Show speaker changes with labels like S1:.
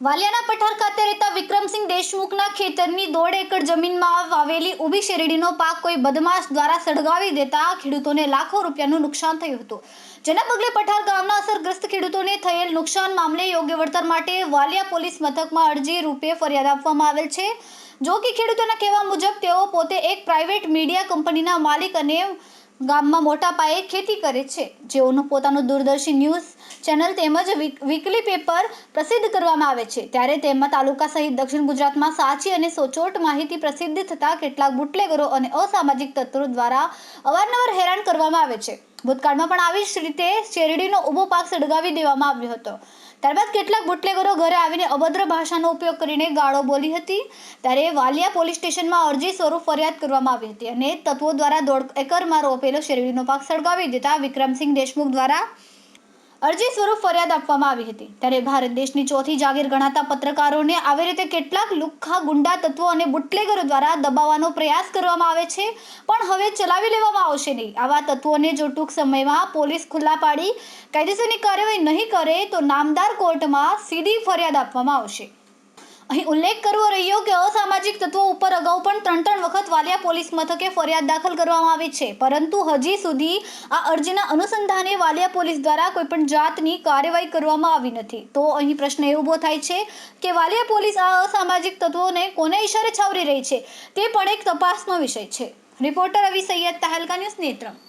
S1: વાલિયાના પઠાર ખાતે રહેતા વિક્રમસિંહ દેશમુખના ખેતરની 1.5 એકર જમીનમાં વાવેલી ઊભી શેરડીનો પાક કોઈ બદમાશ દ્વારા સળગાવી દેતા ખેડૂતોને લાખો રૂપિયાનું નુકસાન થયું હતું, જેના પગલે પઠાર ગામના અસરગ્રસ્ત ખેડૂતોને થયેલ નુકસાન મામલે યોગ્ય વળતર માટે વાલિયા પોલીસ મથકમાં અરજી રૂપે ફરિયાદ આપવામાં આવેલ છે। જો કે ખેડૂતોના કહેવા મુજબ તેઓ પોતે એક પ્રાઇવેટ મીડિયા કંપનીના માલિક અને ગામમાં મોટા પાયે ખેતી કરે છે, જેઓનું પોતાનું દૂરદર્શી ન્યૂઝ ચેનલ તેમજ વીકલી પેપર પ્રસિદ્ધ કરવામાં આવે છે, ત્યારે તેમાં તાલુકા સહિત દક્ષિણ ગુજરાતમાં સાચી અને સચોટ માહિતી પ્રસિદ્ધ થતાં કેટલાક બુટલેગરો અને અસામાજિક તત્વો દ્વારા અવારનવાર હેરાન કરવામાં આવે છે। ભૂતકાળમાં પણ આવી જ રીતે શેરડીનો ઊભો પાક સળગાવી દેવામાં આવ્યો હતો। ત્યારબાદ કેટલાક બુટલેગરો ઘરે આવીને અભદ્ર ભાષાનો ઉપયોગ કરીને ગાળો બોલી હતી, ત્યારે વાલિયા પોલીસ સ્ટેશનમાં અરજી સ્વરૂપ ફરિયાદ કરવામાં આવી હતી અને તત્વો દ્વારા 1.5 એકરમાં રોપેલો શેરડીનો પાક સળગાવી દેતા વિક્રમસિંહ દેશમુખ દ્વારા અરજી સ્વરૂપ ફરિયાદ આપવામાં આવી હતી। ત્યારે ભારત દેશની ચોથી જાગીર ગણાતા પત્રકારોને આવી રીતે કેટલાક લુખ્ખા ગુંડા તત્વો અને બુટલેગરો દ્વારા દબાવવાનો પ્રયાસ કરવામાં આવે છે, પણ હવે ચલાવી લેવામાં આવશે નહીં। આવા તત્વોને જો ટૂંક સમયમાં પોલીસ ખુલ્લા પાડી કાયદેસરની કાર્યવાહી નહીં કરે તો નામદાર કોર્ટમાં સીધી ફરિયાદ આપવામાં આવશે। અહીં ઉલ્લેખ કરવો રહ્યો કે અસામાજિક તત્વો ઉપર અગાઉ પણ 3 વખત વાલિયા પોલીસ મથકે ફરિયાદ દાખલ કરવામાં આવી છે, પરંતુ હજી સુધી આ અરજીના અનુસંધાને વાલિયા પોલીસ દ્વારા કોઈપણ જાતની કાર્યવાહી કરવામાં આવી નથી। તો અહીં પ્રશ્ન એ ઊભો થાય છે કે વાલિયા પોલીસ આ અસામાજિક તત્વોને કોને ઇશારે છાવરી રહી છે, તે પણ એક તપાસનો વિષય છે। રિપોર્ટર રવિ સૈયદ, તહેલકા ન્યૂઝ, નેત્રમ।